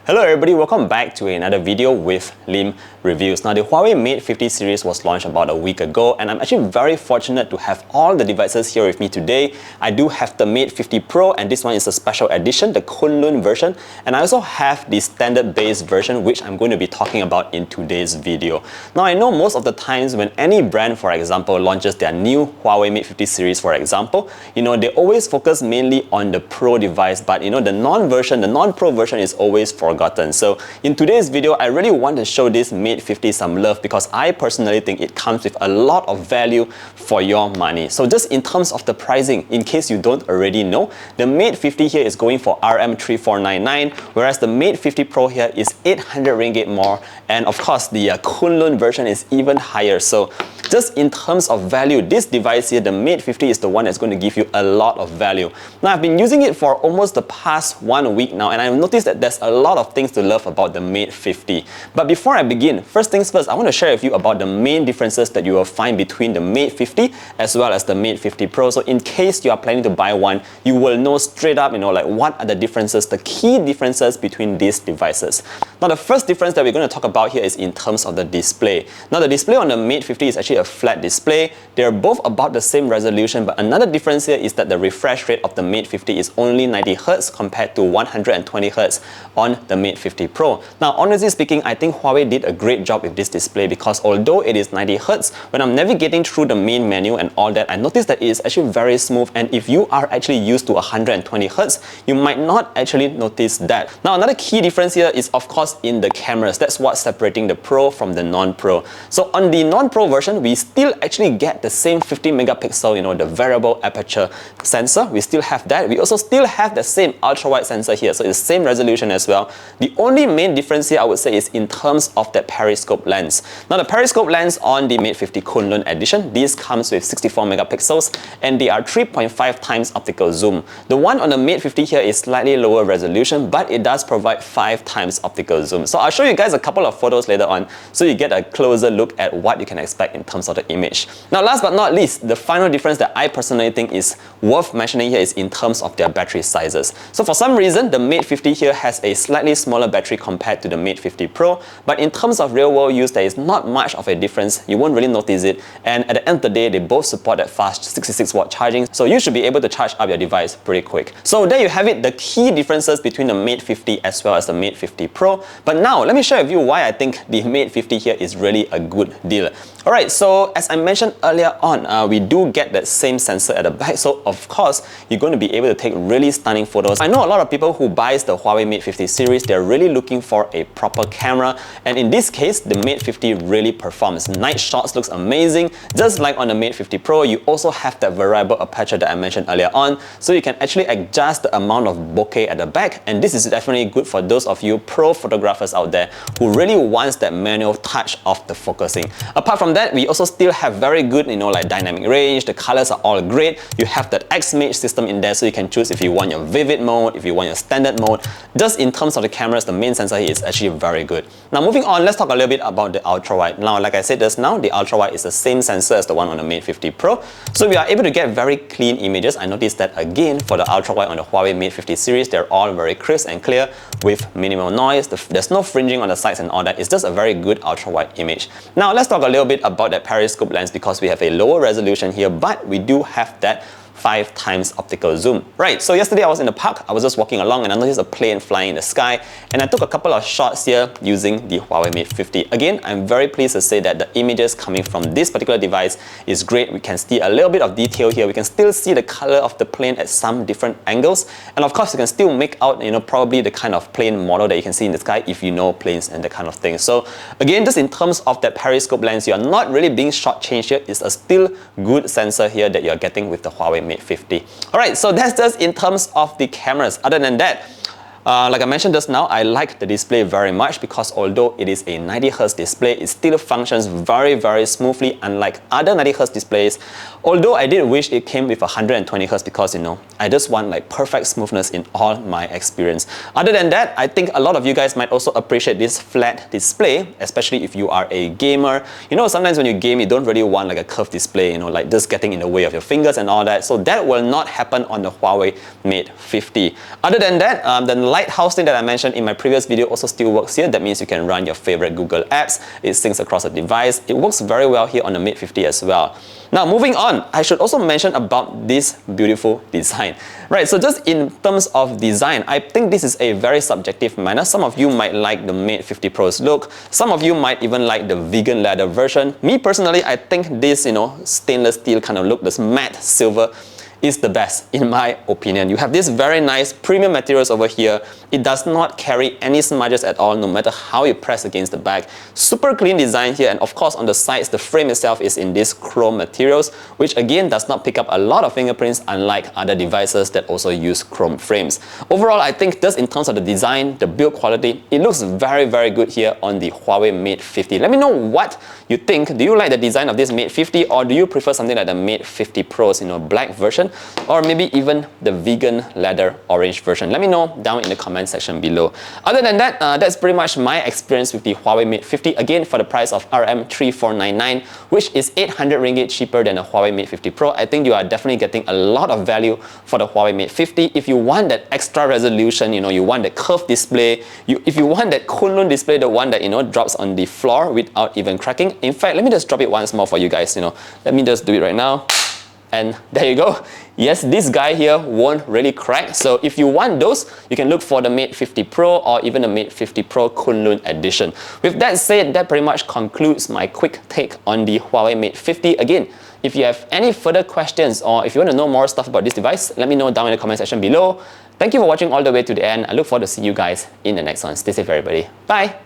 Hello everybody, welcome back to another video with Lim Reviews. Now the HUAWEI Mate 50 series was launched about a week ago and I'm actually very fortunate to have all the devices here with me today. I do have the Mate 50 Pro and this one is a special edition, the Kunlun version, and I also have the standard base version which I'm going to be talking about in today's video. Now I know most of the times when any brand, for example, launches their new HUAWEI Mate 50 series, for example, they always focus mainly on the Pro device, but the non-Pro version is always forgotten. So in today's video, I really want to show this Mate 50 some love because I personally think it comes with a lot of value for your money. So just in terms of the pricing, in case you don't already know, the Mate 50 here is going for RM3499, whereas the Mate 50 Pro here is 800 ringgit more, and of course the Kunlun version is even higher. So just in terms of value, this device here, the Mate 50, is the one that's going to give you a lot of value. Now I've been using it for almost the past 1 week now and I've noticed that there's a lot of things to love about the Mate 50. But before I begin, first things first, I want to share with you about the main differences that you will find between the Mate 50 as well as the Mate 50 Pro. So in case you are planning to buy one, you will know straight up, like what are the differences, the key differences between these devices. Now the first difference that we're going to talk about here is in terms of the display. Now the display on the Mate 50 is actually a flat display. They're both about the same resolution, but another difference here is that the refresh rate of the Mate 50 is only 90 Hz compared to 120 Hz on the Mate 50 Pro. Now honestly speaking, I think HUAWEI did a great job with this display because although it is 90 Hz, when I'm navigating through the main menu and all that, I noticed that it is actually very smooth, and if you are actually used to 120 Hz, you might not actually notice that. Now another key difference here is of course in the cameras. That's what's separating the Pro from the non-Pro. So on the non-Pro version, we still actually get the same 50 megapixel, the variable aperture sensor. We still have that. We also still have the same ultra-wide sensor here, so it's the same resolution as well. The only main difference here I would say is in terms of the periscope lens. Now the periscope lens on the Mate 50 Kunlun edition, this comes with 64 megapixels and they are 3.5 times optical zoom. The one on the Mate 50 here is slightly lower resolution, but it does provide 5 times optical zoom. So I'll show you guys a couple of photos later on so you get a closer look at what you can expect in terms of the image. Now last but not least, the final difference that I personally think is worth mentioning here is in terms of their battery sizes. So for some reason, the Mate 50 here has a slightly smaller battery compared to the Mate 50 Pro, but in terms of real world use, there is not much of a difference. You won't really notice it, and at the end of the day, they both support that fast 66 watt charging, so you should be able to charge up your device pretty quick. So there you have it, the key differences between the Mate 50 as well as the Mate 50 Pro. But now let me share with you why I think the Mate 50 here is really a good deal. Alright, so as I mentioned earlier on, we do get that same sensor at the back, so of course you're going to be able to take really stunning photos. I know a lot of people who buys the HUAWEI Mate 50 series, they're really looking for a proper camera, and in this case the Mate 50 really performs. Night shots looks amazing. Just like on the Mate 50 Pro, you also have that variable aperture that I mentioned earlier on, so you can actually adjust the amount of bokeh at the back, and this is definitely good for those of you pro photographers out there who really wants that manual touch of the focusing. Apart from that, we also still have very good, like dynamic range. The colors are all great. You have that X-Mage system in there, so you can choose if you want your vivid mode, if you want your standard mode. Just in terms of the cameras, the main sensor here is actually very good. Now moving on, let's talk a little bit about the ultra-wide. Now, like I said just now, the ultra-wide is the same sensor as the one on the Mate 50 Pro, so we are able to get very clean images. I noticed that again for the ultra-wide on the HUAWEI Mate 50 series, they're all very crisp and clear with minimal noise. There's no fringing on the sides and all that. It's just a very good ultra-wide image. Now let's talk a little bit about that periscope lens because we have a lower resolution here, but we do have that 5 times optical zoom. Right, so yesterday I was in the park, I was just walking along and I noticed a plane flying in the sky, and I took a couple of shots here using the HUAWEI Mate 50. Again, I'm very pleased to say that the images coming from this particular device is great. We can see a little bit of detail here. We can still see the color of the plane at some different angles, and of course you can still make out probably the kind of plane model that you can see in the sky if you know planes and that kind of thing. So again, just in terms of that periscope lens, you're not really being shortchanged here. It's a still good sensor here that you're getting with the HUAWEI Mate 50. Alright, so that's just in terms of the cameras. Other than that, like I mentioned just now, I like the display very much because although it is a 90 Hz display, it still functions very smoothly, unlike other 90 Hz displays. Although I did wish it came with 120 Hz because I just want like perfect smoothness in all my experience. Other than that, I think a lot of you guys might also appreciate this flat display, especially if you are a gamer. Sometimes when you game, you don't really want like a curved display, like just getting in the way of your fingers and all that. So that will not happen on the HUAWEI Mate 50. Other than that, the lighthouse thing that I mentioned in my previous video also still works here. That means you can run your favorite Google apps. It syncs across the device. It works very well here on the Mate 50 as well. Now moving on, I should also mention about this beautiful design. Right, so just in terms of design, I think this is a very subjective matter. Some of you might like the Mate 50 Pro's look. Some of you might even like the vegan leather version. Me personally, I think this, stainless steel kind of look, this matte silver, is the best in my opinion. You have this very nice premium materials over here. It does not carry any smudges at all, no matter how you press against the back. Super clean design here, and of course on the sides, the frame itself is in this chrome materials, which again does not pick up a lot of fingerprints, unlike other devices that also use chrome frames. Overall, I think just in terms of the design, the build quality, it looks very, very good here on the Huawei Mate 50. Let me know what you think. Do you like the design of this Mate 50, or do you prefer something like the Mate 50 Pro's, black version? Or maybe even the vegan leather orange version. Let me know down in the comment section below. Other than that, that's pretty much my experience with the Huawei Mate 50. Again, for the price of RM3499, which is 800 ringgit cheaper than the Huawei Mate 50 Pro, I think you are definitely getting a lot of value for the Huawei Mate 50. If you want that extra resolution, you want the curved display, if you want that Kunlun display, the one that drops on the floor without even cracking. In fact, let me just drop it once more for you guys. Let me just do it right now. And there you go. Yes, this guy here won't really crack. So if you want those, you can look for the Mate 50 Pro or even the Mate 50 Pro Kunlun edition. With that said, that pretty much concludes my quick take on the Huawei Mate 50. Again, if you have any further questions or if you want to know more stuff about this device, let me know down in the comment section below. Thank you for watching all the way to the end. I look forward to see you guys in the next one. Stay safe, everybody. Bye!